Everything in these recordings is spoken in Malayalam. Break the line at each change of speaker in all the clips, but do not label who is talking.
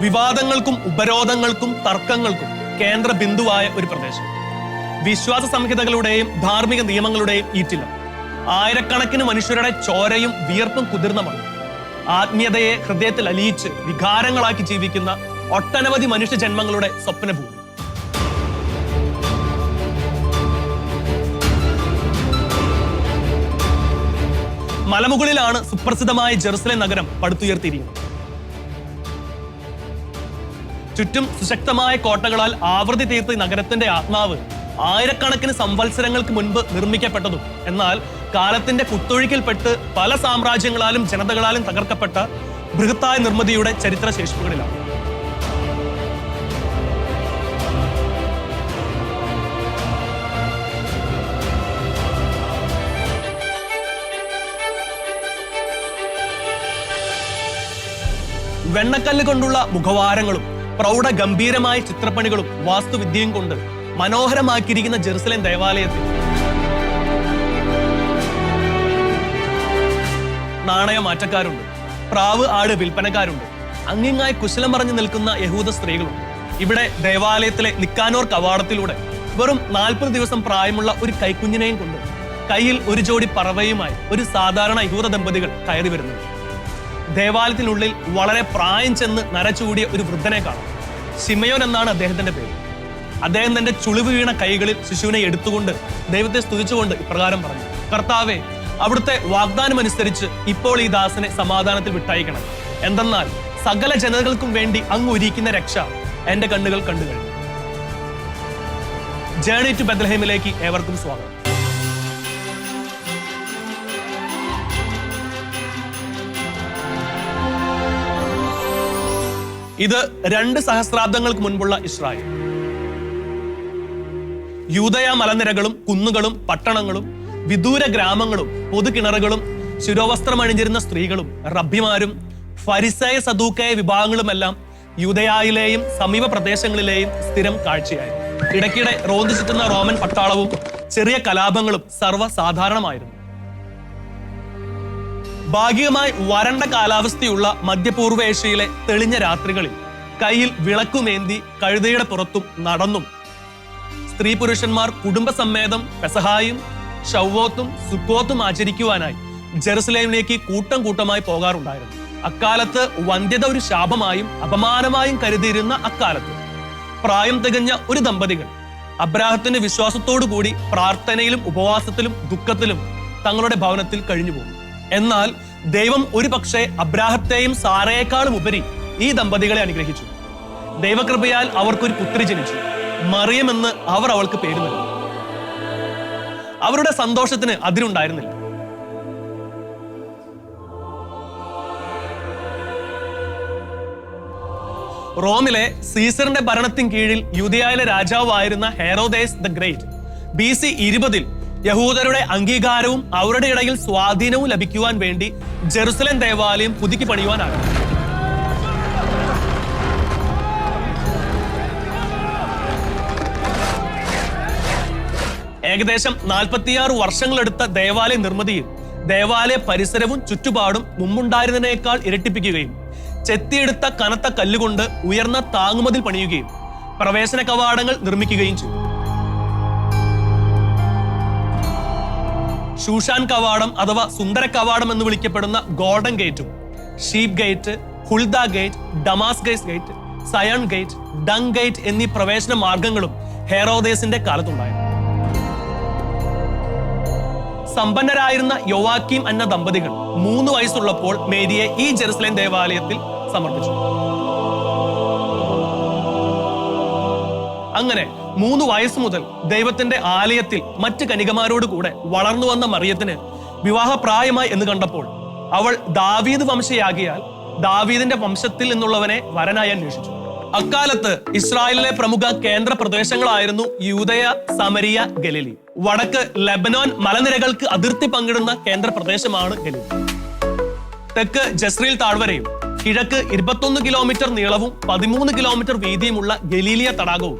വിവാദങ്ങൾക്കും ഉപരോധങ്ങൾക്കും തർക്കങ്ങൾക്കും കേന്ദ്ര ബിന്ദുവായ ഒരു പ്രദേശം. വിശ്വാസ സംഹിതകളുടെയും ധാർമ്മിക നിയമങ്ങളുടെയും ഈറ്റില്ലം. ആയിരക്കണക്കിന് മനുഷ്യരുടെ ചോരയും വിയർപ്പും കുതിർന്ന മണ്ണ്. ആത്മീയതയെ ഹൃദയത്തിൽ അലിയിച്ച് വികാരങ്ങളാക്കി ജീവിക്കുന്ന ഒട്ടനവധി മനുഷ്യജന്മങ്ങളുടെ സ്വപ്നഭൂമി. മലമുകളിലാണ് സുപ്രസിദ്ധമായ ജെറുസലേം നഗരം പടുത്തുയർത്തിയിരിക്കുന്നത്. ചുറ്റും സുശക്തമായ കോട്ടകളാൽ ആവൃത്തി തീർത്ത നഗരത്തിന്റെ ആത്മാവ് ആയിരക്കണക്കിന് സംവത്സരങ്ങൾക്ക് മുൻപ് നിർമ്മിക്കപ്പെട്ടതും എന്നാൽ കാലത്തിന്റെ കുത്തൊഴുക്കിൽപ്പെട്ട് പല സാമ്രാജ്യങ്ങളാലും ജനതകളാലും തകർക്കപ്പെട്ട ബൃഹത്തായ നിർമ്മിതിയുടെ ചരിത്ര ശേഷിപ്പുകളിലാണ്. വെണ്ണക്കല്ല് കൊണ്ടുള്ള മുഖവാരങ്ങളും പ്രൗഢ ഗംഭീരമായ ചിത്രപ്പണികളും വാസ്തുവിദ്യയും കൊണ്ട് മനോഹരമാക്കിയിരിക്കുന്ന ജെറുസലേം ദേവാലയത്തിൽ നാണയമാറ്റക്കാരുണ്ട്, പ്രാവ് ആട് വിൽപ്പനക്കാരുണ്ട്, അങ്ങിങ്ങായി കുശലം പറഞ്ഞു നിൽക്കുന്ന യഹൂദ സ്ത്രീകളുണ്ട്. ഇവിടെ ദേവാലയത്തിലെ നിക്കാനോർ കവാടത്തിലൂടെ വെറും 40 ദിവസം പ്രായമുള്ള ഒരു കൈക്കുഞ്ഞിനെയും കൊണ്ട് കയ്യിൽ ഒരു ജോഡി പറവയുമായി ഒരു സാധാരണ യഹൂദ ദമ്പതികൾ കയറി വരുന്നത്. ദേവാലയത്തിനുള്ളിൽ വളരെ പ്രായം ചെന്ന് നരചൂടിയ ഒരു വൃദ്ധനെ കാണാം. ശിമയോൻ എന്നാണ് അദ്ദേഹത്തിന്റെ പേര്. അദ്ദേഹം തന്റെ ചുളിവ് വീണ കൈകളിൽ ശിശുവിനെ എടുത്തുകൊണ്ട് ദൈവത്തെ സ്തുതിച്ചുകൊണ്ട് ഇപ്രകാരം പറഞ്ഞു: കർത്താവേ, അവിടുത്തെ വാഗ്ദാനം അനുസരിച്ച് ഇപ്പോൾ ഈ ദാസനെ സമാധാനത്തിൽ വിട്ടയക്കണം. എന്തെന്നാൽ സകല ജനതകൾക്കും വേണ്ടി അങ്ങ് ഒരുക്കുന്ന രക്ഷ എന്റെ കണ്ണുകൾ കണ്ടു കഴിഞ്ഞു. ജേർണി ടു ബെത്ലഹേമിലേക്ക് ഏവർക്കും സ്വാഗതം. ഇത് 2 സഹസ്രാബ്ദങ്ങൾക്ക് മുൻപുള്ള ഇസ്രായേൽ. യൂദയ മലനിരകളും കുന്നുകളും പട്ടണങ്ങളും വിദൂര ഗ്രാമങ്ങളും പൊതുകിണറുകളും ശിരോവസ്ത്രമണിഞ്ഞിരുന്ന സ്ത്രീകളും റബ്ബിമാരും ഫരിസേയ സദൂക്കയ വിഭാഗങ്ങളുമെല്ലാം യൂദയായിലെയും സമീപ പ്രദേശങ്ങളിലെയും സ്ഥിരം കാഴ്ചയായി. ഇടയ്ക്കിടെ റോന്തു ചുറ്റുന്ന റോമൻ പട്ടാളവും ചെറിയ കലാപങ്ങളും സർവ്വസാധാരണമായിരുന്നു. ഭാഗികമായി വരണ്ട കാലാവസ്ഥയുള്ള മധ്യപൂർവ്വ ഏഷ്യയിലെ തെളിഞ്ഞ രാത്രികളിൽ കയ്യിൽ വിളക്കുമേന്തി കഴുതയുടെ പുറത്തും നടന്നും സ്ത്രീ പുരുഷന്മാർ കുടുംബസമേതം പെസഹായും ഷവ്വോത്തും സുക്കോത്തും ആചരിക്കുവാനായി ജെറുസലേമിലേക്ക് കൂട്ടം കൂട്ടമായി പോകാറുണ്ടായിരുന്നു. അക്കാലത്ത് വന്ധ്യത ഒരു ശാപമായും അപമാനമായും കരുതിയിരുന്ന അക്കാലത്ത് പ്രായം തികഞ്ഞ ഒരു ദമ്പതികൾ അബ്രാഹത്തിന്റെ വിശ്വാസത്തോടു കൂടി പ്രാർത്ഥനയിലും ഉപവാസത്തിലും ദുഃഖത്തിലും തങ്ങളുടെ ഭവനത്തിൽ കഴിഞ്ഞുപോകും. എന്നാൽ ദൈവം ഒരു പക്ഷേ അബ്രാഹത്തെയും സാറയേക്കാളും ഉപരി ഈ ദമ്പതികളെ അനുഗ്രഹിച്ചു. ദൈവകൃപയാൽ അവർക്കൊരു പുത്രി ജനിച്ചു. മറിയം എന്ന് അവർ അവൾക്ക് പേര് നൽകി. അവരുടെ സന്തോഷത്തിന് അതിരുണ്ടായിരുന്നില്ല. റോമിലെ സീസറിന്റെ ഭരണത്തിന് കീഴിൽ യൂദയായിലെ രാജാവായിരുന്ന ഹെറോദേസ് ദ ഗ്രേറ്റ് BC 20 യഹൂദരുടെ അംഗീകാരവും അവരുടെ ഇടയിൽ സ്വാധീനവും ലഭിക്കുവാൻ വേണ്ടി ജെറുസലേം ദേവാലയം പുതുക്കി പണിയുവാനാകും. ഏകദേശം 46 വർഷങ്ങളെടുത്ത ദേവാലയ നിർമ്മിതിയിൽ ദേവാലയ പരിസരവും ചുറ്റുപാടും മുമ്പുണ്ടായിരുന്നതിനേക്കാൾ ഇരട്ടിപ്പിക്കുകയും ചെത്തിയെടുത്ത കനത്ത കല്ലുകൊണ്ട് ഉയർന്ന താങ്ങുമതിൽ പണിയുകയും പ്രവേശന കവാടങ്ങൾ നിർമ്മിക്കുകയും ചെയ്തു. ഷൂഷാൻ കവാടം അഥവാ സുന്ദര കവാടം എന്ന് വിളിക്കപ്പെടുന്ന ഗോൾഡൻ ഗേറ്റും sheep gate, Huldah gate, Damascus gate, Zion gate, dung gate എന്നീ പ്രവേശന മാർഗങ്ങളും ഹെറോദേസിന്റെ കാലത്തുണ്ടായിരുന്നു. സമ്പന്നരായിരുന്ന യോവാക്കീം എന്ന ദമ്പതികൾ 3 വയസ്സുള്ളപ്പോൾ മേരിയെ ഈ ജെറുസലേം ദേവാലയത്തിൽ സമർപ്പിച്ചു. അങ്ങനെ 3 വയസ്സ് മുതൽ ദൈവത്തിന്റെ ആലയത്തിൽ മറ്റ് കനികമാരോട് കൂടെ വളർന്നു വന്ന മറിയത്തിന് വിവാഹപ്രായമായി എന്ന് കണ്ടപ്പോൾ അവൾ ദാവീദ് വംശയാകിയാൽ ദാവീദിന്റെ വംശത്തിൽ നിന്നുള്ളവനെ വരനായി അന്വേഷിച്ചു. അക്കാലത്ത് ഇസ്രായേലിലെ പ്രമുഖ കേന്ദ്ര പ്രദേശങ്ങളായിരുന്നു യൂദയ, സമരിയ, ഗലീലി. വടക്ക് ലെബനോൻ മലനിരകൾക്ക് അതിർത്തി പങ്കിടുന്ന കേന്ദ്ര പ്രദേശമാണ് ഗലീലി. തെക്ക് ജസ്രീൽ താഴ്വരയും കിഴക്ക് 21 കിലോമീറ്റർ നീളവും 13 കിലോമീറ്റർ വീതിയുമുള്ള ഗലീലിയ തടാകവും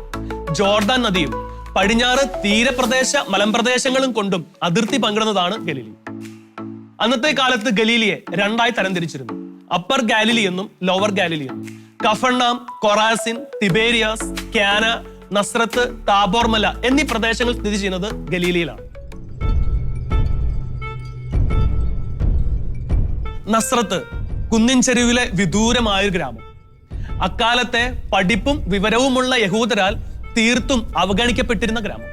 ജോർദാൻ നദിയും പടിഞ്ഞാറ് തീരപ്രദേശ മലമ്പ്രദേശങ്ങളും കൊണ്ടും അതിർത്തി പങ്കിടുന്നതാണ് ഗലീലി. അന്നത്തെ കാലത്ത് ഗലീലിയെ 2ആയി തരംതിരിച്ചിരുന്നു: അപ്പർ ഗാലിലി എന്നും ലോവർ ഗാലിലി എന്നും. കഫർണാം, കൊറാസിൻ, തിബേരിയാസ്, ക്യാന, നസ്രത്ത്, താബോർമല എന്നീ പ്രദേശങ്ങൾ സ്ഥിതി ചെയ്യുന്നത് ഗലീലയിലാണ്. നസ്രത്ത് കുന്നിൻ ചെരുവിലെ വിദൂരമായൊരു ഗ്രാമം. അക്കാലത്തെ പഠിപ്പും വിവരവുമുള്ള യഹൂദരാൽ തീർത്തും അവഗണിക്കപ്പെട്ടിരുന്ന ഗ്രാമം.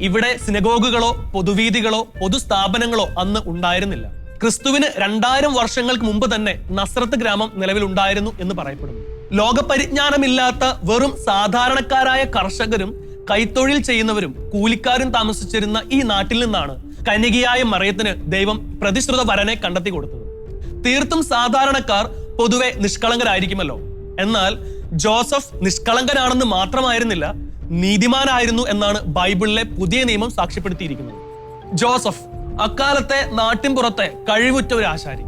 ഇവിടെ സിനഗോഗുകളോ പൊതുവീഥികളോ പൊതുസ്ഥാപനങ്ങളോ അന്ന് ഉണ്ടായിരുന്നില്ല. ക്രിസ്തുവിന് 2000 വർഷങ്ങൾക്ക് മുമ്പ് തന്നെ നസ്രത്ത് ഗ്രാമം നിലവിലുണ്ടായിരുന്നു എന്ന് പറയപ്പെടുന്നു. ലോകപരിജ്ഞാനമില്ലാത്ത വെറും സാധാരണക്കാരായ കർഷകരും കൈത്തൊഴിൽ ചെയ്യുന്നവരും കൂലിക്കാരും താമസിച്ചിരുന്ന ഈ നാട്ടിൽ നിന്നാണ് കന്യകയായ മറിയത്തിന് ദൈവം പ്രതിശ്രുത വരനെ കണ്ടെത്തി കൊടുത്തത്. തീർത്തും സാധാരണക്കാർ പൊതുവെ നിഷ്കളങ്കരായിരിക്കുമല്ലോ. എന്നാൽ ജോസഫ് നിഷ്കളങ്കനാണെന്ന് മാത്രമായിരുന്നില്ല, നീതിമാനായിരുന്നു എന്നാണ് ബൈബിളിലെ പുതിയ നിയമം സാക്ഷ്യപ്പെടുത്തിയിരിക്കുന്നത്. ജോസഫ് അക്കാലത്തെ നാട്ടിൻപുറത്തെ കഴിവുറ്റ ഒരു ആശാരി.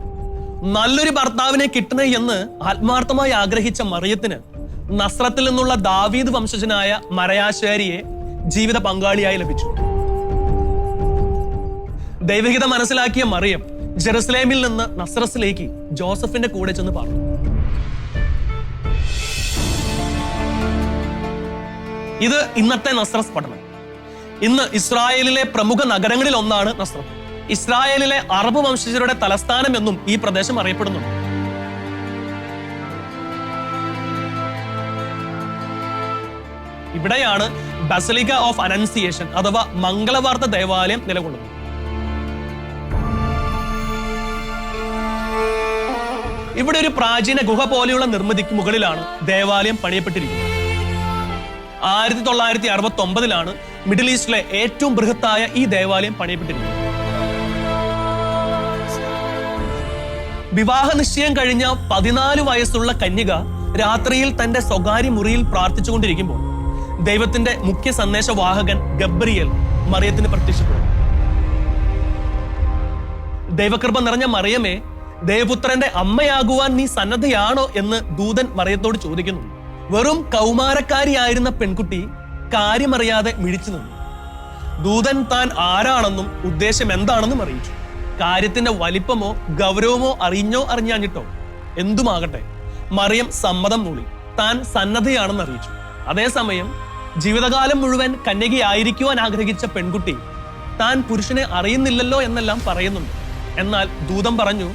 നല്ലൊരു ഭർത്താവിനെ കിട്ടണേ എന്ന് ആത്മാർത്ഥമായി ആഗ്രഹിച്ച മറിയത്തിന് നസ്രത്തിൽ നിന്നുള്ള ദാവീദ് വംശജനായ മരയാശാരിയെ ജീവിത പങ്കാളിയായി ലഭിച്ചു. ദൈവഹിതം മനസ്സിലാക്കിയ മറിയം ജെറുസലേമിൽ നിന്ന് നസ്രത്തിലേക്ക് ജോസഫിന്റെ കൂടെ ചെന്ന് പറഞ്ഞു. ഇത് ഇന്നത്തെ നസ്രത്ത് പട്ടണം. ഇന്ന് ഇസ്രായേലിലെ പ്രമുഖ നഗരങ്ങളിൽ ഒന്നാണ് നസ്രത്ത്. ഇസ്രായേലിലെ അറബ് വംശജരുടെ തലസ്ഥാനം എന്നും ഈ പ്രദേശം അറിയപ്പെടുന്നുണ്ട്. ഇവിടെയാണ് ബസലിക്ക ഓഫ് അനൻസിയേഷൻ അഥവാ മംഗളവാർത്ത ദേവാലയം നിലകൊള്ളുന്നത്. ഇവിടെ ഒരു പ്രാചീന ഗുഹ പോലെയുള്ള നിർമ്മിതിക്ക് മുകളിലാണ് ദേവാലയം പണിയപ്പെട്ടിരിക്കുന്നത്. 1969 മിഡിൽ ഈസ്റ്റിലെ ഏറ്റവും ബൃഹത്തായ ഈ ദേവാലയം പണിയപ്പെട്ടിരിക്കുന്നത്. വിവാഹ നിശ്ചയം കഴിഞ്ഞ 14 വയസ്സുള്ള കന്യക രാത്രിയിൽ തന്റെ സ്വകാര്യ മുറിയിൽ പ്രാർത്ഥിച്ചുകൊണ്ടിരിക്കുമ്പോൾ ദൈവത്തിന്റെ മുഖ്യ സന്ദേശവാഹകൻ ഗബ്രിയേൽ മറിയത്തിന് പ്രത്യക്ഷപ്പെടും. ദൈവകൃപ നിറഞ്ഞ മറിയമേ, ദേവപുത്രന്റെ അമ്മയാകുവാൻ നീ സന്നദ്ധയാണോ എന്ന് ദൂതൻ മറിയത്തോട് ചോദിക്കുന്നു. വെറും കൗമാരക്കാരിയായിരുന്ന പെൺകുട്ടി കാര്യമറിയാതെ മിഴിച്ചു നിന്നു. ദൂതൻ താൻ ആരാണെന്നും ഉദ്ദേശം എന്താണെന്നും അറിയിച്ചു. കാര്യത്തിന്റെ വലിപ്പമോ ഗൗരവമോ അറിഞ്ഞോ അറിഞ്ഞാഞ്ഞിട്ടോ എന്തുമാകട്ടെ, മറിയം സമ്മതം മൂളി. താൻ സന്നദ്ധയാണെന്ന് അറിയിച്ചു. അതേസമയം ജീവിതകാലം മുഴുവൻ കന്യകയായിരിക്കുവാൻ ആഗ്രഹിച്ച പെൺകുട്ടി താൻ പുരുഷനെ അറിയുന്നില്ലല്ലോ എന്നെല്ലാം പറയുന്നുണ്ട്. എന്നാൽ ദൂതൻ പറഞ്ഞു,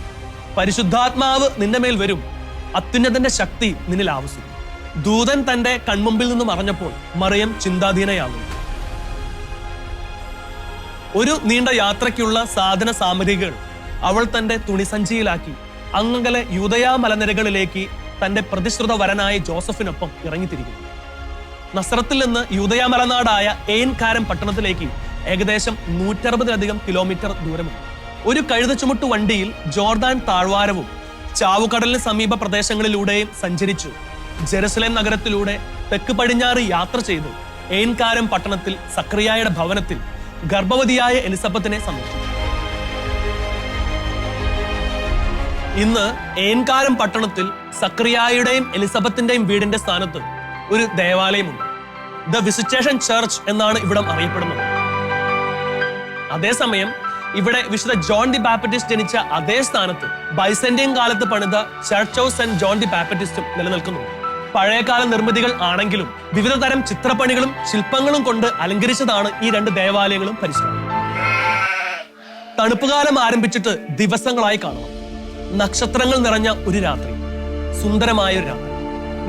പരിശുദ്ധാത്മാവ് നിന്റെ മേൽ വരും, അത്യുന്നതന്റെ ശക്തി നിന്നിൽ ആവസിക്കും. ദൂതൻ തന്റെ കൺമുമ്പിൽ നിന്നും അറിഞ്ഞപ്പോൾ മറിയം ചിന്താധീനയാകും. ഒരു നീണ്ട യാത്രയ്ക്കുള്ള സാധന സാമഗ്രികൾ അവൾ തന്റെ തുണിസഞ്ചിയിലാക്കി അങ്ങകലെ യൂദയാ മലനിരകളിലേക്ക് തന്റെ പ്രതിശ്രുത വരനായ ജോസഫിനൊപ്പം ഇറങ്ങിത്തിരിക്കുന്നു. നസ്രത്തിൽ നിന്ന് യൂദയാ മലനാടായ ഏൻ കാരം പട്ടണത്തിലേക്ക് ഏകദേശം 160-ലധികം കിലോമീറ്റർ ദൂരമുണ്ട്. ഒരു കഴുതച്ചുമട്ടു വണ്ടിയിൽ ജോർദാൻ താഴ്വാരവും ചാവുകടലിന് സമീപ പ്രദേശങ്ങളിലൂടെയും സഞ്ചരിച്ചു ജെറുസലേം നഗരത്തിലൂടെ തെക്ക് പടിഞ്ഞാറ് യാത്ര ചെയ്തു ഏൻകാരം പട്ടണത്തിൽ സക്രിയായുടെ ഭവനത്തിൽ ഗർഭവതിയായ എലിസബത്തിനെ സന്ദർശിച്ചു. ഇന്ന് ഏൻകാരം പട്ടണത്തിൽ സക്രിയായുടെയും എലിസബത്തിന്റെയും വീടിന്റെ സ്ഥാനത്ത് ഒരു ദേവാലയമുണ്ട്. ദ വിസിറ്റേഷൻ ചർച്ച് എന്നാണ് ഇവിടം അറിയപ്പെടുന്നത്. അതേസമയം ഇവിടെ വിശുദ്ധ ജോൺ ദി ബാപ്റ്റിസ്റ്റ് ജനിച്ച അതേ സ്ഥാനത്ത് ബൈസന്റിയൻ കാലത്ത് പണിത church of Saint John the ബാപ്റ്റിസ്റ്റും നിലനിൽക്കുന്നുണ്ട്. പഴയകാല നിർമ്മിതികൾ ആണെങ്കിലും വിവിധ തരം ചിത്രപ്പണികളും ശില്പങ്ങളും കൊണ്ട് അലങ്കരിച്ചതാണ് ഈ 2 ദേവാലയങ്ങളും പരിസരവും. തണുപ്പുകാലം ആരംഭിച്ചിട്ട് ദിവസങ്ങളായി കാണണം. നക്ഷത്രങ്ങൾ നിറഞ്ഞ ഒരു രാത്രി, സുന്ദരമായ ഒരു രാത്രി.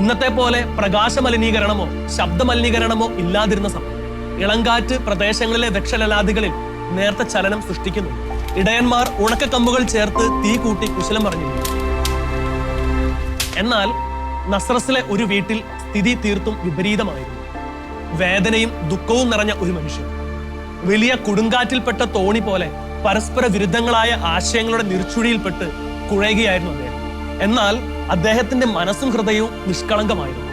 ഇന്നത്തെ പോലെ പ്രകാശ മലിനീകരണമോ ശബ്ദ മലിനീകരണമോ ഇല്ലാതിരുന്ന സമയം. ഇളങ്കാറ്റ് പ്രദേശങ്ങളിലെ വൃക്ഷലലാദികളിൽ നേർത്ത ചലനം സൃഷ്ടിക്കുന്നു. ഇടയന്മാർ ഉണക്കക്കമ്പുകൾ ചേർത്ത് തീ കൂട്ടി കുശലം പറഞ്ഞിരുന്നു. എന്നാൽ നസ്രസിലെ ഒരു വീട്ടിൽ സ്ഥിതി തീർത്തും വിപരീതമായിരുന്നു. വേദനയും ദുഃഖവും നിറഞ്ഞ ഒരു മനുഷ്യൻ. വലിയ കൊടുങ്കാറ്റിൽപ്പെട്ട തോണി പോലെ പരസ്പര വിരുദ്ധങ്ങളായ ആശയങ്ങളുടെ നിർച്ചുഴിയിൽപ്പെട്ട് കുഴയുകയായിരുന്നു അദ്ദേഹം. എന്നാൽ അദ്ദേഹത്തിന്റെ മനസ്സും ഹൃദയവും നിഷ്കളങ്കമായിരുന്നു.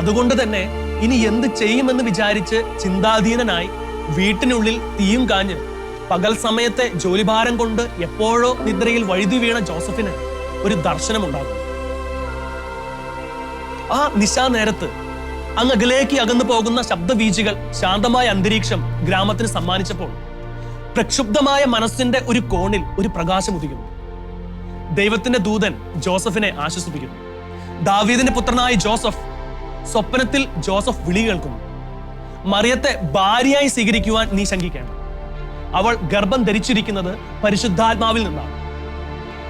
അതുകൊണ്ട് തന്നെ ഇനി എന്ത് ചെയ്യുമെന്ന് വിചാരിച്ച് ചിന്താധീനനായി വീട്ടിനുള്ളിൽ തീയും കാഞ്ഞ് പകൽ സമയത്തെ ജോലിഭാരം കൊണ്ട് എപ്പോഴോ നിദ്രയിൽ വഴുതി വീണ ജോസഫിന് ഒരു ദർശനമുണ്ടാകും. ആ നിശാനേരത്ത് അങ്ങകലേക്ക് അകന്നു പോകുന്ന ശബ്ദവീചികൾ ശാന്തമായ അന്തരീക്ഷം ഗ്രാമത്തിന് സമ്മാനിച്ചപ്പോൾ പ്രക്ഷുബ്ധമായ മനസ്സിന്റെ ഒരു കോണിൽ ഒരു പ്രകാശം ഉദിക്കുന്നു. ദൈവത്തിന്റെ ദൂതൻ ജോസഫിനെ ആശ്വസിപ്പിക്കുന്നു. ദാവീദിന്റെ പുത്രനായ ജോസഫ്. സ്വപ്നത്തിൽ ജോസഫ് വിളി കേൾക്കുന്നു, മറിയത്തെ ഭാര്യയായി സ്വീകരിക്കുവാൻ നീ ശങ്കിക്കേണ്ട. അവൾ ഗർഭം ധരിച്ചിരിക്കുന്നത് പരിശുദ്ധാത്മാവിൽ നിന്നാണ്.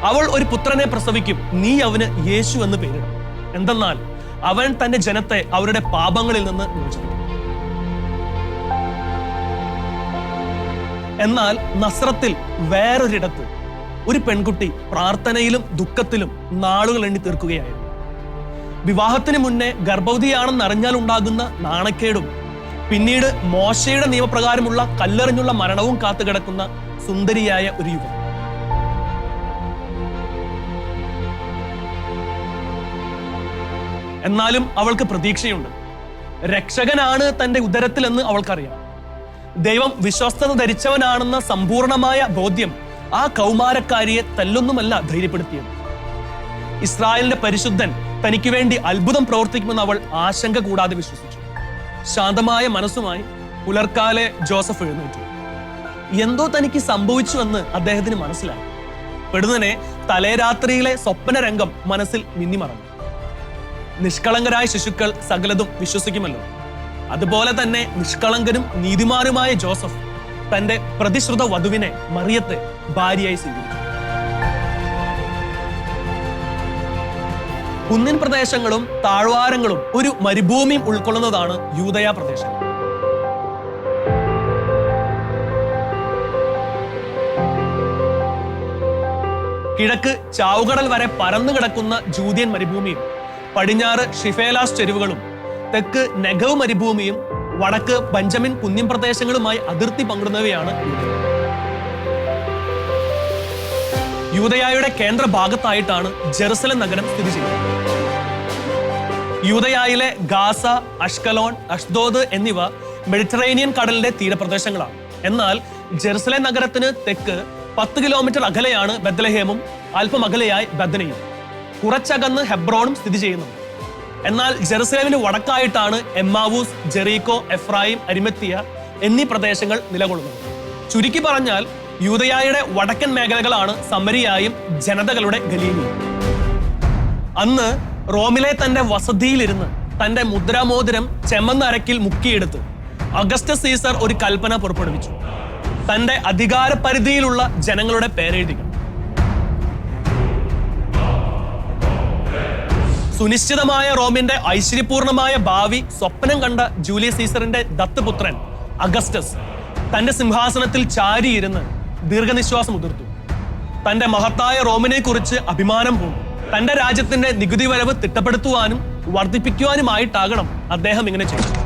അവൾ ഒരു പുത്രനെ പ്രസവിക്കും, നീ അവന് യേശു എന്ന് പേരിടും. എന്തെന്നാൽ അവൻ തന്റെ ജനത്തെ അവരുടെ പാപങ്ങളിൽ നിന്ന് മോചിപ്പിക്കും. എന്നാൽ നസ്രത്തിൽ വേറൊരിടത്ത് ഒരു പെൺകുട്ടി പ്രാർത്ഥനയിലും ദുഃഖത്തിലും നാളുകൾ എണ്ണി തീർക്കുകയായിരുന്നു. വിവാഹത്തിന് മുന്നേ ഗർഭവതിയാണെന്ന് അറിഞ്ഞാൽ ഉണ്ടാകുന്ന നാണക്കേടും പിന്നീട് മോശയുടെ നിയമപ്രകാരമുള്ള കല്ലെറിഞ്ഞുള്ള മരണവും കാത്തുകിടക്കുന്ന സുന്ദരിയായ ഒരു യുവതി. എന്നാലും അവൾക്ക് പ്രതീക്ഷയുണ്ട്. രക്ഷകനാണ് തന്റെ ഉദരത്തിലെന്ന് അവൾക്കറിയാം. ദൈവം വിശ്വസ്തത ധരിച്ചവനാണെന്ന സമ്പൂർണമായ ബോധ്യം ആ കൗമാരക്കാരിയെ തല്ലൊന്നുമല്ല ധൈര്യപ്പെടുത്തിയത്. ഇസ്രായേലിന്റെ പരിശുദ്ധൻ തനിക്ക് വേണ്ടി അത്ഭുതം പ്രവർത്തിക്കുമെന്ന് അവൾ ആശങ്ക കൂടാതെ വിശ്വസിച്ചു. ശാന്തമായ മനസ്സുമായി പുലർക്കാലെ ജോസഫ് എഴുന്നേറ്റു. എന്തോ തനിക്ക് സംഭവിച്ചുവെന്ന് അദ്ദേഹത്തിന് മനസ്സിലായി. പെടുന്നനെ തലേരാത്രിയിലെ സ്വപ്നരംഗം മനസ്സിൽ മിന്നിമറന്നു. നിഷ്കളങ്കരായ ശിശുക്കൾ സകലതും വിശ്വസിക്കുമല്ലോ, അതുപോലെ തന്നെ നിഷ്കളങ്കനും നീതിമാനുമായ ജോസഫ് തന്റെ പ്രതിശ്രുത വധുവിനെ മറിയത്തെ ഭാര്യയായി സ്വീകരിച്ചു. കുന്നിൻ പ്രദേശങ്ങളും താഴ്വാരങ്ങളും ഒരു മരുഭൂമിയും ഉൾക്കൊള്ളുന്നതാണ് യൂദയ പ്രദേശം. കിഴക്ക് ചാവുകടൽ വരെ പരന്നു കിടക്കുന്ന ജൂദിയൻ മരുഭൂമിയും പടിഞ്ഞാറ് ഷിഫേലാസ് ചെരുവുകളും തെക്ക് നെഗവ് മരുഭൂമിയും വടക്ക് ബെഞ്ചമിൻ കുന്നിൻ പ്രദേശങ്ങളുമായി അതിർത്തി പങ്കിടുന്നവയാണ് യൂദയായുടെ കേന്ദ്ര ഭാഗത്തായിട്ടാണ് ജെറുസലം നഗരം സ്ഥിതി ചെയ്യുന്നത്. യൂദയായിലെ ഗാസ, അഷ്കലോൺ, അഷ്ദോദ് എന്നിവ മെഡിറ്ററേനിയൻ കടലിന്റെ തീരപ്രദേശങ്ങളാണ്. എന്നാൽ ജെറുസലേം നഗരത്തിന് തെക്ക് 10 കിലോമീറ്റർ അകലെയാണ് ബെത്ലഹേമും അല്പം അകലെയായി ബദനയും. കുറച്ചകന്ന് ഹെബ്രോണും സ്ഥിതി ചെയ്യുന്നുണ്ട്. എന്നാൽ ജെറുസലേമിന് വടക്കായിട്ടാണ് എമ്മാവൂസ്, ജെറീക്കോ, എഫ്രായിം, അരിമത്തിയ എന്നീ പ്രദേശങ്ങൾ നിലകൊള്ളുന്നത്. ചുരുക്കി പറഞ്ഞാൽ യൂദയായുടെ വടക്കൻ മേഖലകളാണ് സമരിയായും ജനതകളുടെ ഗലീലയും. അന്ന് റോമിലെ തന്റെ വസതിയിലിരുന്ന് തന്റെ മുദ്രാമോതിരം ചെമ്മന്ന അരക്കിൽ മുക്കിയെടുത്ത് അഗസ്റ്റസ് സീസർ ഒരു കൽപ്പന പുറപ്പെടുവിച്ചു. തന്റെ അധികാര പരിധിയിലുള്ള ജനങ്ങളുടെ പേരെഴുതികൾ. സുനിശ്ചിതമായ റോമിന്റെ ഐശ്വര്യപൂർണമായ ഭാവി സ്വപ്നം കണ്ട ജൂലിയസ് സീസറിന്റെ ദത്തുപുത്രൻ അഗസ്റ്റസ് തന്റെ സിംഹാസനത്തിൽ ചാരിയിരുന്ന് ദീർഘനിശ്വാസം ഉതിർത്തു. തന്റെ മഹത്തായ റോമിനെ കുറിച്ച് അഭിമാനം പൂണ്ടു. തന്റെ രാജ്യത്തിന്റെ നികുതി വരവ് തിട്ടപ്പെടുത്തുവാനും വർദ്ധിപ്പിക്കുവാനുമായിട്ടാകണം അദ്ദേഹം ഇങ്ങനെ ചെയ്തത്.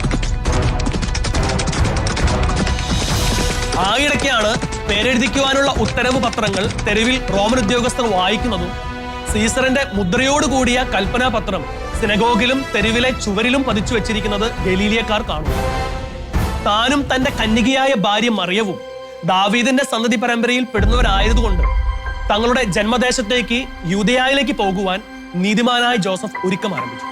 ആയിടയ്ക്കാണ് പേരെഴുതിക്കുവാനുള്ള ഉത്തരവ് പത്രങ്ങൾ തെരുവിൽ റോമൻ ഉദ്യോഗസ്ഥർ വായിക്കുന്നതും സീസറിന്റെ മുദ്രയോടുകൂടിയ കൽപ്പനാപത്രം സിനഗോഗിലും തെരുവിലെ ചുവരിലും പതിച്ചു വെച്ചിരിക്കുന്നത് ഗലീലിയക്കാർ കാണുന്നു. താനും തന്റെ കന്യകയായ ഭാര്യ മറിയവും ദാവീദിന്റെ സന്തതി പരമ്പരയിൽ പെടുന്നവരായതുകൊണ്ട് തങ്ങളുടെ ജന്മദേശത്തേക്ക് യൂദയായിലേക്ക് പോകുവാൻ നീതിമാനായ ജോസഫ് ഒരുക്കം ആരംഭിച്ചു.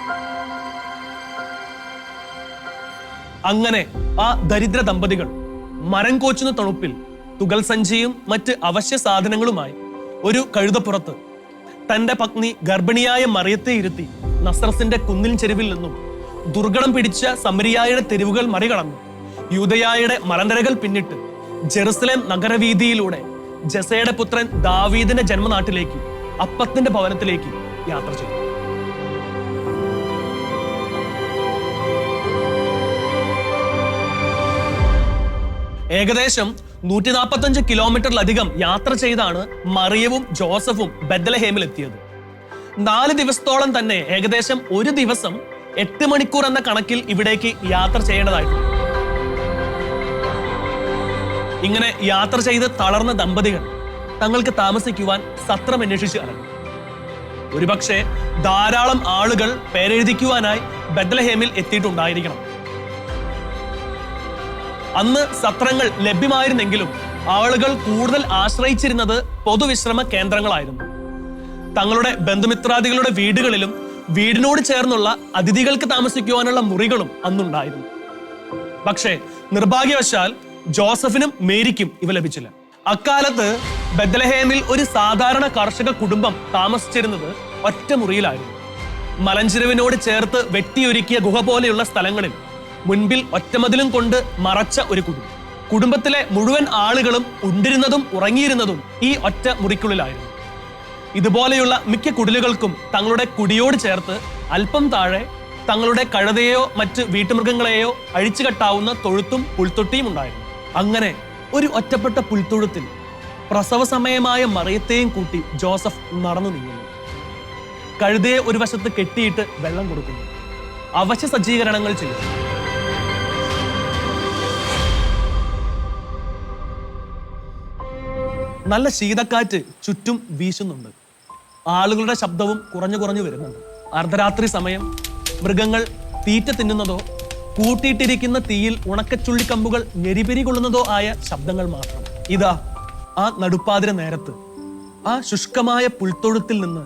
അങ്ങനെ ആ ദരിദ്ര ദമ്പതികൾ മരം കോച്ചുന്ന തണുപ്പിൽ തുകൽ സഞ്ചിയും മറ്റ് അവശ്യ സാധനങ്ങളുമായി ഒരു കഴുതപ്പുറത്ത് തന്റെ പത്നി ഗർഭിണിയായ മറിയത്തെ ഇരുത്തി നസ്രസിന്റെ കുന്നിൻ ചെരുവിൽ നിന്നും ദുർഘടം പിടിച്ച സമരിയായുടെ തെരുവുകൾ മറികടന്നു യൂദയായുടെ മലനിരകൾ പിന്നിട്ട് ജെറുസലേം നഗരവീതിയിലൂടെ ജസയുടെ പുത്രൻ ദാവീദിന്റെ ജന്മനാട്ടിലേക്ക് അപ്പത്തിന്റെ ഭവനത്തിലേക്ക് യാത്ര ചെയ്തു. ഏകദേശം 145 കിലോമീറ്ററിലധികം യാത്ര ചെയ്താണ് മറിയവും ജോസഫും ബെത്ലഹേമിൽ എത്തിയത്. 4 ദിവസത്തോളം തന്നെ ഏകദേശം ഒരു ദിവസം 8 മണിക്കൂർ എന്ന കണക്കിൽ ഇവിടേക്ക് യാത്ര ചെയ്യേണ്ടതായിട്ടുണ്ട്. ഇങ്ങനെ യാത്ര ചെയ്ത് തളർന്ന ദമ്പതികൾ തങ്ങൾക്ക് താമസിക്കുവാൻ സത്രം അന്വേഷിച്ച് ഇറങ്ങി. ഒരുപക്ഷെ ധാരാളം ആളുകൾ പേരെഴുതിക്കുവാനായി ബെത്ലഹേമിൽ എത്തിയിട്ടുണ്ടായിരിക്കണം. അന്ന് സത്രങ്ങൾ ലഭ്യമായിരുന്നെങ്കിലും ആളുകൾ കൂടുതൽ ആശ്രയിച്ചിരുന്നത് പൊതുവിശ്രമ കേന്ദ്രങ്ങളായിരുന്നു. തങ്ങളുടെ ബന്ധുമിത്രാദികളുടെ വീടുകളിലും വീടിനോട് ചേർന്നുള്ള അതിഥികൾക്ക് താമസിക്കുവാനുള്ള മുറികളും അന്നുണ്ടായിരുന്നു. പക്ഷേ നിർഭാഗ്യവശാൽ ജോസഫിനും മേരിക്കും ഇവ ലഭിച്ചില്ല. അക്കാലത്ത് ബെത്ലഹേമിൽ ഒരു സാധാരണ കർഷക കുടുംബം താമസിച്ചിരുന്നത് ഒറ്റ മുറിയിലായിരുന്നു. മലഞ്ചെരുവിനോട് ചേർത്ത് വെട്ടിയൊരുക്കിയ ഗുഹ പോലെയുള്ള സ്ഥലങ്ങളിൽ മുൻപിൽ ഒറ്റമതിലും കൊണ്ട് മറച്ച ഒരു കുടി. കുടുംബത്തിലെ മുഴുവൻ ആളുകളും ഉണ്ടിരുന്നതും ഉറങ്ങിയിരുന്നതും ഈ ഒറ്റ മുറിക്കുള്ളിലായിരുന്നു. ഇതുപോലെയുള്ള മിക്ക കുടിലുകൾക്കും തങ്ങളുടെ കുടിയോട് ചേർത്ത് അല്പം താഴെ തങ്ങളുടെ കഴുതയെയോ മറ്റ് വീട്ടുമൃഗങ്ങളെയോ അഴിച്ചു കെട്ടാവുന്ന തൊഴുത്തും പുൽത്തൊട്ടിയും ഉണ്ടായിരുന്നു. അങ്ങനെ ഒരു ഒറ്റപ്പെട്ട പുൽത്തൊഴുത്തിൽ പ്രസവ സമയമായ മറിയത്തെയും കൂട്ടി ജോസഫ് നടന്നു നീങ്ങുന്നു. കഴുതയെ ഒരു വശത്ത് കെട്ടിയിട്ട് വെള്ളം കൊടുക്കുന്നു. അവശ്യ സജ്ജീകരണങ്ങൾ ചെയ്യുന്നു. നല്ല ശീതക്കാറ്റ് ചുറ്റും വീശുന്നുണ്ട്. ആളുകളുടെ ശബ്ദവും കുറഞ്ഞു വരുന്നുണ്ട്. അർദ്ധരാത്രി സമയം മൃഗങ്ങൾ തീറ്റ തിന്നുന്നതോ കൂട്ടിയിട്ടിരിക്കുന്ന തീയിൽ ഉണക്കച്ചുള്ളിക്കമ്പുകൾ ഞെരിപിരി കൊള്ളുന്നതോ ആയ ശബ്ദങ്ങൾ മാത്രം. ഇതാ ആ നടുപ്പാതിര നേരത്ത് ആ ശുഷ്കമായ പുൽത്തൊഴുത്തിൽ നിന്ന്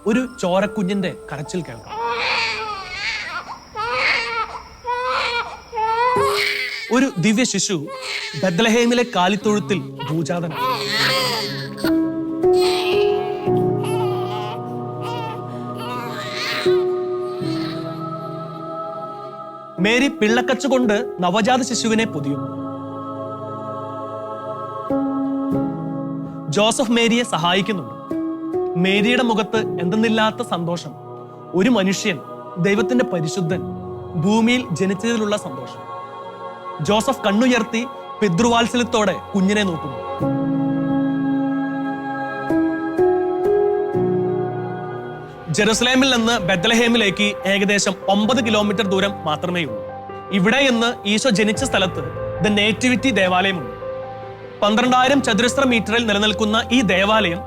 ഒരു ചോരക്കുഞ്ഞിന്റെ കരച്ചിൽ കേൾക്കാം. ഒരു ദിവ്യ ശിശു ബത്ലഹേമിലെ കാലിത്തൊഴുത്തിൽ ഭൂജാതനാണ്. മേരി പിള്ളക്കച്ച കൊണ്ട് നവജാത ശിശുവിനെ പൊതിയുന്നു. ജോസഫ് മേരിയെ സഹായിക്കുന്നുണ്ട്. മേരിയുടെ മുഖത്ത് എന്തെന്നില്ലാത്ത സന്തോഷം. ഒരു മനുഷ്യൻ, ദൈവത്തിന്റെ പരിശുദ്ധൻ, ഭൂമിയിൽ ജനിച്ചതിലുള്ള സന്തോഷം. ജോസഫ് കണ്ണുയർത്തി പിതൃവാത്സല്യത്തോടെ കുഞ്ഞിനെ നോക്കുന്നു. ജെറുസലേമിൽ നിന്ന് ബത്ലഹേമിലേക്ക് ഏകദേശം 9 കിലോമീറ്റർ ദൂരം മാത്രമേ ഉള്ളൂ. ഇവിടെ നിന്ന് ഈശോ ജനിച്ച സ്ഥലത്ത് ദ നേറ്റിവിറ്റി ദേവാലയമുണ്ട്. 12,000 ചതുരശ്ര മീറ്ററിൽ നിലനിൽക്കുന്ന ഈ ദേവാലയം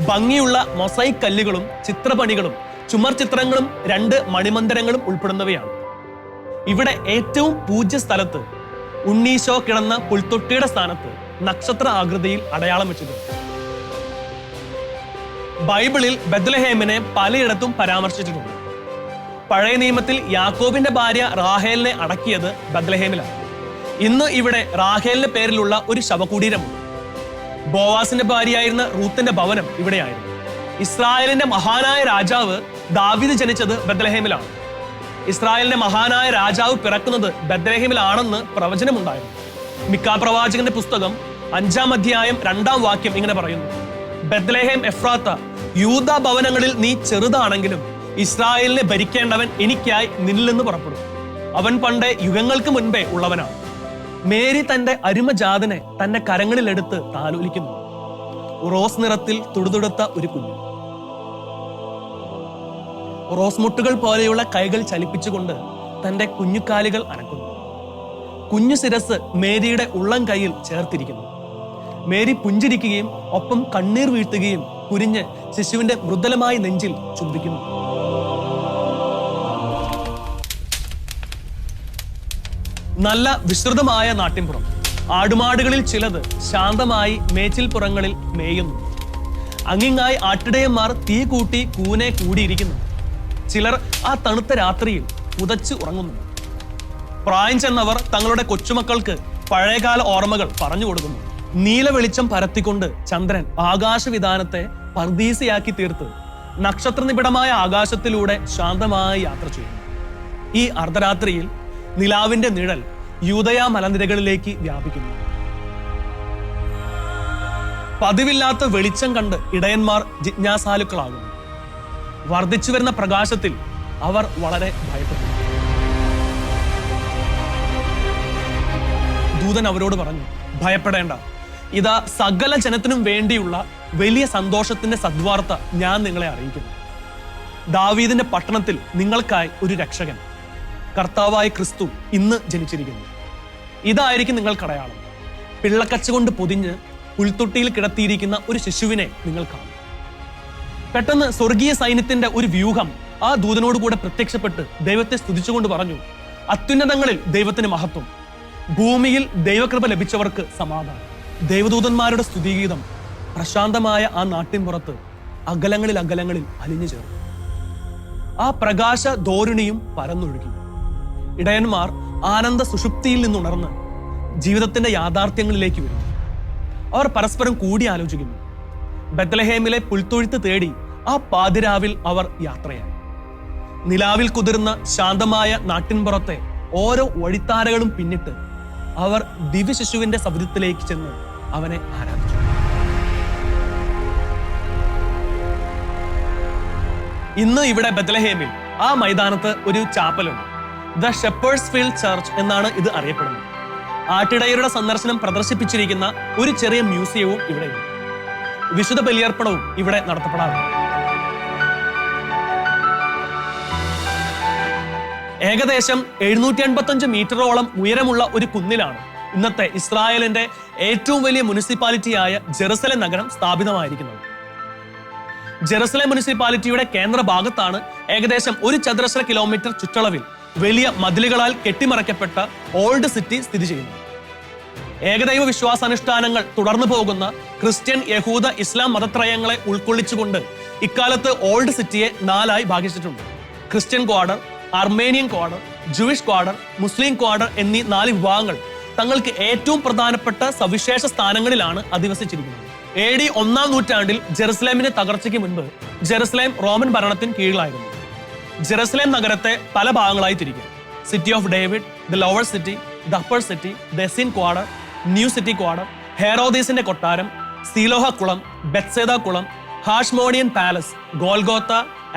ഭംഗിയുള്ള മൊസൈക് കല്ലുകളും ചിത്രപണികളും ചുമർ ചിത്രങ്ങളും 2 മണിമന്ദിരങ്ങളും ഉൾപ്പെടുന്നവയാണ്. ഇവിടെ ഏറ്റവും പൂജ്യ സ്ഥലത്ത് ഉണ്ണീശോ കിടന്ന പുൽത്തൊട്ടിയുടെ സ്ഥാനത്ത് നക്ഷത്ര ആകൃതിയിൽ അടയാളം വെച്ചിട്ടുണ്ട്. ബൈബിളിൽ ബത്ലഹേമിനെ പലയിടത്തും പരാമർശിച്ചിട്ടുണ്ട്. പഴയ നിയമത്തിൽ യാക്കോബിന്റെ ഭാര്യ റാഹേലിനെ അടക്കിയത് ബത്ലഹേമിലാണ്. ഇന്ന് ഇവിടെ റാഹേലിന്റെ പേരിലുള്ള ഒരു ശവകുടീരമുണ്ട്. ബോവാസിന്റെ ഭാര്യയായിരുന്ന റൂത്തിന്റെ ഭവനം ഇവിടെയായിരുന്നു. ഇസ്രായേലിന്റെ മഹാനായ രാജാവ് ദാവീദ് ജനിച്ചത് ബത്ലഹേമിലാണ്. ഇസ്രായേലിന്റെ മഹാനായ രാജാവ് പിറക്കുന്നത് ബത്ലഹേമിലാണെന്ന് പ്രവചനമുണ്ടായിരുന്നു. മിക്കാ പ്രവാചകന്റെ പുസ്തകം 5-ാം അധ്യായം 2-ാം വാക്യം ഇങ്ങനെ പറയുന്നു: ബത്ലഹേം എഫ്രാത്ത, യൂദാ ഭവനങ്ങളിൽ നീ ചെറുതാണെങ്കിലും ഇസ്രായേലിനെ ഭരിക്കേണ്ടവൻ എനിക്കായി നിന്നിൽ നിന്ന് പുറപ്പെടും. അവൻ പണ്ടേ യുഗങ്ങൾക്ക് മുൻപേ ഉള്ളവനാണ്. മേരി തന്റെ അരുമജാതനെ തന്റെ കരങ്ങളിലെടുത്ത് താലോലിക്കുന്നു. റോസ് നിറത്തിൽ തുടുതുടുത്ത ഒരു കുഞ്ഞ്. റോസ് മുട്ടുകൾ പോലെയുള്ള കൈകൾ ചലിപ്പിച്ചുകൊണ്ട് തന്റെ കുഞ്ഞുകാലുകൾ അനക്കുന്നു. കുഞ്ഞു ശിരസ് മേരിയുടെ ഉള്ളം കൈയിൽ ചേർത്തിരിക്കുന്നു. മേരി പുഞ്ചിരിക്കുകയും ഒപ്പം കണ്ണീർ വീഴ്ത്തുകയും കുരിഞ്ഞ് ശിശുവിന്റെ മൃദുലമായ നെഞ്ചിൽ ചുംബിക്കുന്നു. നല്ല വിസ്തൃതമായ നാട്ടിൻപുറം. ആടുമാടുകളിൽ ചിലത് ശാന്തമായി മേച്ചിൽപ്പുറങ്ങളിൽ മേയുന്നു. അങ്ങിങ്ങായി ആട്ടിടയന്മാർ തീ കൂട്ടി കൂനെ കൂടിയിരിക്കുന്നു. ചിലർ ആ തണുത്ത രാത്രിയിൽ പുതച്ച് ഉറങ്ങുന്നു. പ്രായം ചെന്നവർ തങ്ങളുടെ കൊച്ചുമക്കൾക്ക് പഴയകാല ഓർമ്മകൾ പറഞ്ഞു കൊടുക്കുന്നു. നീല വെളിച്ചം പരത്തിക്കൊണ്ട് ചന്ദ്രൻ ആകാശവിധാനത്തെ പർദീസയാക്കി തീർത്ത് നക്ഷത്രനിബിഡമായ ആകാശത്തിലൂടെ ശാന്തമായി യാത്ര ചെയ്യുന്നു. ഈ അർദ്ധരാത്രിയിൽ നിലാവിന്റെ നിഴൽ യൂദയ മലനിരകളിലേക്ക് വ്യാപിക്കുന്നു. പതിവില്ലാത്ത വെളിച്ചം കണ്ട് ഇടയന്മാർ ജിജ്ഞാസാലുക്കളാകുന്നു. വർദ്ധിച്ചു വരുന്ന പ്രകാശത്തിൽ അവർ വളരെ ഭയപ്പെട്ടു. ദൂതൻ അവരോട് പറഞ്ഞു: ഭയപ്പെടേണ്ട, ഇതാ സകല ജനത്തിനും വേണ്ടിയുള്ള വലിയ സന്തോഷത്തിന്റെ സദ്വാർത്ത ഞാൻ നിങ്ങളെ അറിയിക്കുന്നു. ദാവീദിന്റെ പട്ടണത്തിൽ നിങ്ങൾക്കായി ഒരു രക്ഷകൻ, കർത്താവായ ക്രിസ്തു ഇന്ന് ജനിച്ചിരിക്കുന്നു. ഇതായിരിക്കും നിങ്ങൾക്ക് അടയാളം. പിള്ളക്കച്ച കൊണ്ട് പൊതിഞ്ഞ് പുൽത്തൊട്ടിയിൽ കിടത്തിയിരിക്കുന്ന ഒരു ശിശുവിനെ നിങ്ങൾ കാണും. പെട്ടെന്ന് സ്വർഗീയ സൈന്യത്തിന്റെ ഒരു വ്യൂഹം ആ ദൂതനോട് കൂടെ പ്രത്യക്ഷപ്പെട്ട് ദൈവത്തെ സ്തുതിച്ചുകൊണ്ട് പറഞ്ഞു: അത്യുന്നതങ്ങളിൽ ദൈവത്തിന് മഹത്വം, ഭൂമിയിൽ ദൈവകൃപ ലഭിച്ചവർക്ക് സമാധാനം. ദൈവദൂതന്മാരുടെ സ്തുതിഗീതം പ്രശാന്തമായ ആ നാട്ടിൻപുറത്ത് അകലങ്ങളിൽ അലിഞ്ഞു ചേർന്നു. ആ പ്രകാശ ധോരണിയും പരന്നൊഴുകി. ഇടയന്മാർ ആനന്ദ സുഷുപ്തിയിൽ നിന്നുണർന്ന് ജീവിതത്തിന്റെ യാഥാർത്ഥ്യങ്ങളിലേക്ക് വരുന്നു. അവർ പരസ്പരം കൂടി ആലോചിക്കുന്നു. ബത്ലഹേമിലെ പുൽത്തൊഴുത്ത് തേടി ആ പാതിരാവിൽ അവർ യാത്രയായി. നിലാവിൽ കുതിർന്ന ശാന്തമായ നാട്ടിൻപുറത്തെ ഓരോ വഴിത്താരകളും പിന്നിട്ട് അവർ ദിവ്യശിശുവിന്റെ സവിധത്തിലേക്ക് ചെന്ന് അവനെ ആരാധിച്ചു. ഇന്ന് ഇവിടെ ബെത്ലഹേമിൽ ആ മൈതാനത്ത് ഒരു ചാപ്പലുണ്ട്. ദ ഷെപ്പേഴ്സ് ഫീൽഡ് ചർച്ച് എന്നാണ് ഇത് അറിയപ്പെടുന്നത്. ആട്ടിടയരുടെ സന്ദർശനം പ്രദർശിപ്പിച്ചിരിക്കുന്ന ഒരു ചെറിയ മ്യൂസിയവും ഇവിടെയുണ്ട്. വിശുദ്ധ ബലിയർപ്പണവും ഇവിടെ നടത്തപ്പെടാറുണ്ട്. ഏകദേശം 785 മീറ്ററോളം ഉയരമുള്ള ഒരു കുന്നിലാണ് ഇന്നത്തെ ഇസ്രായേലിന്റെ ഏറ്റവും വലിയ മുനിസിപ്പാലിറ്റിയായ ജെറുസലേം നഗരം സ്ഥാപിതമായിരിക്കുന്നത്. ജെറുസലേം മുനിസിപ്പാലിറ്റിയുടെ കേന്ദ്ര ഭാഗത്താണ് ഏകദേശം 1 ചതുരശ്ര കിലോമീറ്റർ ചുറ്റളവിൽ വലിയ മതിലുകളാൽ കെട്ടിമറയ്ക്കപ്പെട്ട ഓൾഡ് സിറ്റി സ്ഥിതി ചെയ്യുന്നു. ഏകദൈവ വിശ്വാസാനുഷ്ഠാനങ്ങൾ തുടർന്നു പോകുന്ന ക്രിസ്ത്യൻ, യഹൂദ, ഇസ്ലാം മതത്രയങ്ങളെ ഉൾക്കൊള്ളിച്ചുകൊണ്ട് ഇക്കാലത്ത് ഓൾഡ് സിറ്റിയെ 4ആയി ഭാഗിച്ചിട്ടുണ്ട്. Christian quarter, Armenian quarter, Jewish quarter, Muslim quarter എന്നീ 4 വിഭാഗങ്ങൾ തങ്ങൾക്ക് ഏറ്റവും പ്രധാനപ്പെട്ട സവിശേഷ സ്ഥാനങ്ങളിലാണ് അധിവസിച്ചിരിക്കുന്നത്. AD 1-ാം നൂറ്റാണ്ടിൽ ജെറുസലേമിന്റെ തകർച്ചയ്ക്ക് മുൻപ് ജെറുസലേം റോമൻ ഭരണത്തിന് കീഴിലായിരുന്നു. ജെറുസലേം നഗരത്തെ പല ഭാഗങ്ങളായി തിരിക്കും. City of David, the lower city, the upper city, ദെസിൻ ക്വാർട്ടർ, ന്യൂ സിറ്റി ക്വാർട്ടർ, ഹെറോദീസിന്റെ കൊട്ടാരം, സീലോഹ കുളം, ബെത്സേദ കുളം, Hasmonean palace, Golgotha,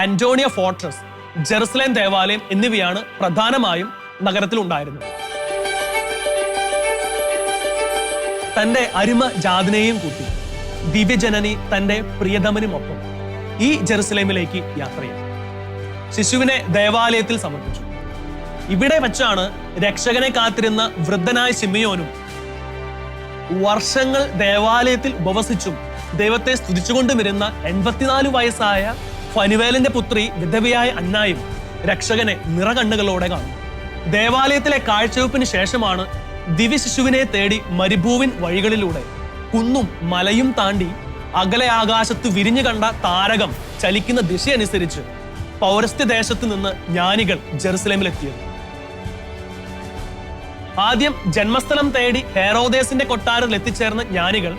Antonia fortress, Jerusalem ദേവാലയം എന്നിവയാണ് പ്രധാനമായും നഗരത്തിൽ ഉണ്ടായിരുന്നത്. തന്റെ അരുമ ജാതിനെയും കൂട്ടി ദിവ്യജനനി തന്റെ പ്രിയതമനുമൊപ്പം ഈ ജെറുസലേമിലേക്ക് യാത്ര ചെയ്തു. ശിശുവിനെ ദേവാലയത്തിൽ സമർപ്പിച്ചു. ഇവിടെ വെച്ചാണ് രക്ഷകനെ കാത്തിരുന്ന വൃദ്ധനായ ശിമിയോനും വർഷങ്ങൾ ദേവാലയത്തിൽ ഉപവസിച്ചും ദൈവത്തെ സ്തുതിച്ചുകൊണ്ടും ഇരുന്ന 84 വയസ്സായ ഫനുവേലിന്റെ പുത്രി വിധവയായ അന്നായും രക്ഷകനെ നിറകണ്ണുകളോടെ കാണും. ദേവാലയത്തിലെ കാഴ്ചവെപ്പിന് ശേഷമാണ് ദിവ്യശിശുവിനെ തേടി മരുഭൂവിൻ വഴികളിലൂടെ കുന്നും മലയും താണ്ടി അകലെ ആകാശത്ത് വിരിഞ്ഞു കണ്ട താരകം ചലിക്കുന്ന ദിശയനുസരിച്ച് പൗരസ്ത്യ ദേശത്ത് നിന്ന് ജ്ഞാനികൾ ജെറുസലേമിലെത്തിയത്. ആദ്യം ജന്മസ്ഥലം തേടി ഹെറോദേസിന്റെ കൊട്ടാരത്തിൽ എത്തിച്ചേർന്ന ജ്ഞാനികൾ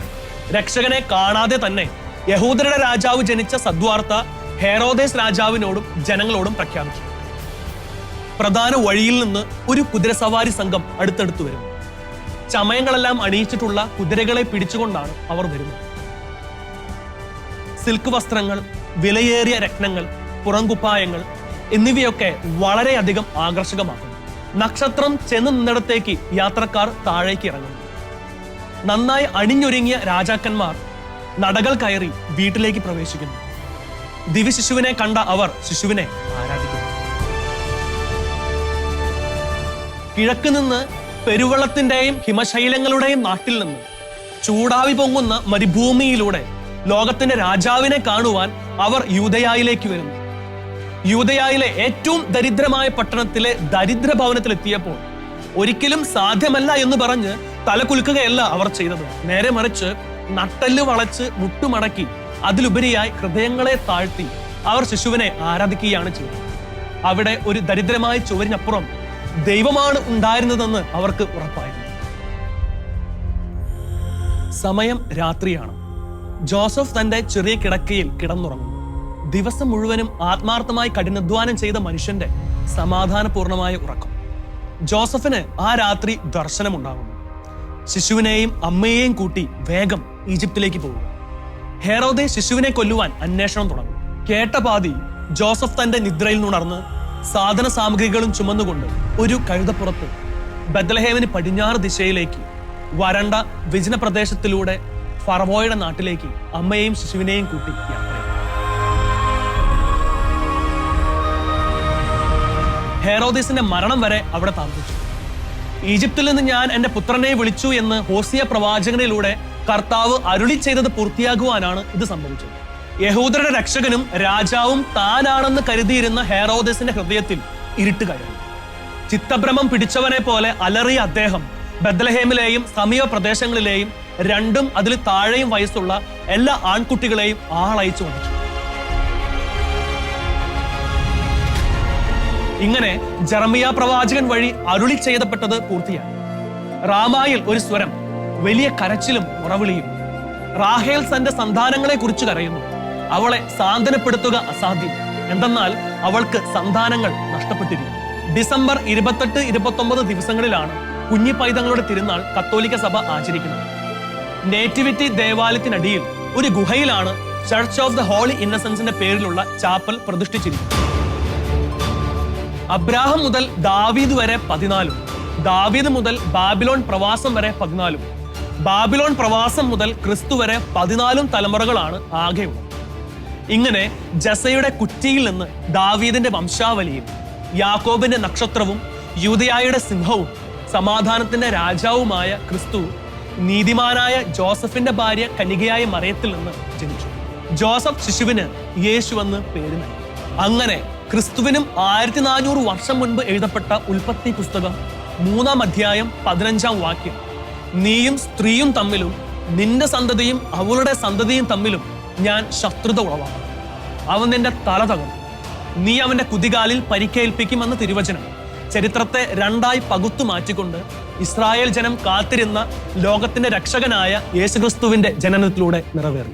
രക്ഷകനെ കാണാതെ തന്നെ യഹൂദരുടെ രാജാവ് ജനിച്ച സദ്വാർത്ത ഹെറോദേസ് രാജാവിനോടും ജനങ്ങളോടും പ്രഖ്യാപിച്ചു. പ്രധാന വഴിയിൽ നിന്ന് ഒരു കുതിരസവാരി സംഘം അടുത്തടുത്ത് വരുന്നു. ചമയങ്ങളെല്ലാം അണിയിച്ചിട്ടുള്ള കുതിരകളെ പിടിച്ചുകൊണ്ടാണ് അവർ വരുന്നത്. സിൽക്ക് വസ്ത്രങ്ങൾ, വിലയേറിയ രത്നങ്ങൾ, പുറംകുപ്പായങ്ങൾ എന്നിവയൊക്കെ വളരെയധികം ആകർഷകമാക്കുന്നു. നക്ഷത്രം ചെന്ന് നിന്നിടത്തേക്ക് യാത്രക്കാർ താഴേക്ക് ഇറങ്ങുന്നു. നന്നായി അണിഞ്ഞൊരുങ്ങിയ രാജാക്കന്മാർ നടകൾ കയറി വീട്ടിലേക്ക് പ്രവേശിക്കുന്നു. ദിവ്യശിശുവിനെ കണ്ട അവർ ശിശുവിനെ ആരാധിക്കുന്നു. കിഴക്ക് നിന്ന് പെരുവെള്ളത്തിന്റെയും ഹിമശൈലങ്ങളുടെയും നാട്ടിൽ നിന്ന് ചൂടാവി പൊങ്ങുന്ന മരുഭൂമിയിലൂടെ ലോകത്തിന്റെ രാജാവിനെ കാണുവാൻ അവർ യൂദയായിലേക്ക് വരുന്നു. യൂദയായിലെ ഏറ്റവും ദരിദ്രമായ പട്ടണത്തിലെ ദരിദ്ര ഭവനത്തിലെത്തിയപ്പോൾ ഒരിക്കലും സാധ്യമല്ല എന്ന് പറഞ്ഞ് തലകുലുക്കുകയല്ല അവർ ചെയ്തത്. നേരെ മറിച്ച് നട്ടെല്ല് വളച്ച് മുട്ടുമടക്കി അതിലുപരിയായി ഹൃദയങ്ങളെ താഴ്ത്തി അവർ ശിശുവിനെ ആരാധിക്കുകയാണ് ചെയ്തത്. അവിടെ ഒരു ദരിദ്രമായ ചുവരിനപ്പുറം ദൈവമാണ് ഉണ്ടായിരുന്നതെന്ന് അവർക്ക് ഉറപ്പായിരുന്നു. സമയം രാത്രിയാണ്. ജോസഫ് തന്റെ ചെറിയ കിടക്കയിൽ കിടന്നുറങ്ങുന്നു. ദിവസം മുഴുവനും ആത്മാർത്ഥമായി കഠിനാധ്വാനം ചെയ്ത മനുഷ്യന്റെ സമാധാനപൂർണമായ ഉറക്കം. ജോസഫിന് ആ രാത്രി ദർശനമുണ്ടാകുന്നു. ശിശുവിനെയും അമ്മയെയും കൂട്ടി വേഗം ഈജിപ്തിലേക്ക് പോകുക. ഹെറോദേ ശിശുവിനെ കൊല്ലുവാൻ അന്വേഷണം തുടങ്ങും. കേട്ട പാതി ജോസഫ് തന്റെ നിദ്രയിൽ ഉണർന്ന് സാധന സാമഗ്രികളും ചുമന്നുകൊണ്ട് ഒരു കഴുതപ്പുറത്ത് ബെത്ലഹേമിന് പടിഞ്ഞാറ് ദിശയിലേക്ക് വരണ്ട വിജന പ്രദേശത്തിലൂടെ ഫറവോയുടെ നാട്ടിലേക്ക് അമ്മയെയും ശിശുവിനെയും കൂട്ടി യാത്ര ചെയ്തു. ഹെറോദീസിന്റെ മരണം വരെ അവിടെ താമസിച്ചു. ഈജിപ്തിൽ നിന്ന് ഞാൻ എന്റെ പുത്രനെ വിളിച്ചു എന്ന് ഹോസിയ പ്രവാചകനിലൂടെ കർത്താവ് അരുളി ചെയ്തത് പൂർത്തിയാകുവാനാണ് ഇത് സംഭവിച്ചത്. യഹൂദരുടെ രക്ഷകനും രാജാവും താനാണെന്ന് കരുതിയിരുന്ന ഹെറോദീസിന്റെ ഹൃദയത്തിൽ ഇരുട്ട് കയറി. ചിത്തഭ്രമം പിടിച്ചവനെ പോലെ അലറിയ അദ്ദേഹം ബെത്ലഹേമിലെയും സമീപ പ്രദേശങ്ങളിലെയും 2 അതിൽ താഴെയും വയസ്സുള്ള എല്ലാ ആൺകുട്ടികളെയും ആളയച്ചു വധിച്ചു. ഇങ്ങനെ ജെറമിയ പ്രവാചകൻ വഴി അരുളി ചെയ്തപ്പെട്ടത് പൂർത്തിയായി. റാമായിൽ ഒരു സ്വരം, വലിയ കരച്ചിലും ഉറവിളിയും. റാഹേൽ തന്റെ സന്താനങ്ങളെ കുറിച്ച് കരയുന്നു. അവളെ സാന്ത്വനപ്പെടുത്തുക അസാധ്യം. എന്തെന്നാൽ അവൾക്ക് സന്താനങ്ങൾ നഷ്ടപ്പെട്ടിരിക്കും. ഡിസംബർ 28-29 ദിവസങ്ങളിലാണ് കുഞ്ഞി പൈതങ്ങളുടെ തിരുനാൾ കത്തോലിക്ക സഭ ആചരിക്കുന്നത്. നേറ്റിവിറ്റി ദേവാലയത്തിനടിയിൽ ഒരു ഗുഹയിലാണ് ചർച്ച് ഓഫ് ദ ഹോളി ഇന്നസെൻസിന്റെ പേരിലുള്ള ചാപ്പൽ പ്രതിഷ്ഠിച്ചിരിക്കുന്നത്. അബ്രാഹം മുതൽ ദാവീദ് വരെ 14, ദാവീദ് മുതൽ ബാബിലോൺ പ്രവാസം വരെ 14, ബാബിലോൺ പ്രവാസം മുതൽ ക്രിസ്തു വരെ 14 തലമുറകളാണ് ആകെയുള്ളത്. ഇങ്ങനെ ജസയുടെ കുറ്റിയിൽ നിന്ന് ദാവീദിന്റെ വംശാവലിയിൽ യാക്കോബിന്റെ നക്ഷത്രവും യൂദയായുടെ സിംഹവും സമാധാനത്തിന്റെ രാജാവുമായ ക്രിസ്തു നീതിമാനായ ജോസഫിന്റെ ഭാര്യ കന്യകയായ മറിയത്തിൽ നിന്ന് ജനിച്ചു. ജോസഫ് ശിശുവിന് യേശു എന്ന് പേര് നൽകി. അങ്ങനെ ക്രിസ്തുവിനും 1400 വർഷം മുൻപ് എഴുതപ്പെട്ട ഉൽപ്പത്തി പുസ്തകം 3-ാം അധ്യായം 15-ാം വാക്യം, നീയും സ്ത്രീയും തമ്മിലും നിന്റെ സന്തതിയും അവളുടെ സന്തതിയും തമ്മിലും ഞാൻ ശത്രുത ഉളവാക്കും, അവൻ നിന്റെ തല തകർക്കും, നീ അവന്റെ കുതികാലിൽ പരിക്കേൽപ്പിക്കുമെന്ന തിരുവചനം ചരിത്രത്തെ രണ്ടായി പകുത്തു മാറ്റിക്കൊണ്ട് ഇസ്രായേൽ ജനം കാത്തിരുന്ന ലോകത്തിന്റെ രക്ഷകനായ യേശുക്രിസ്തുവിന്റെ ജനനത്തിലൂടെ നിറവേറി.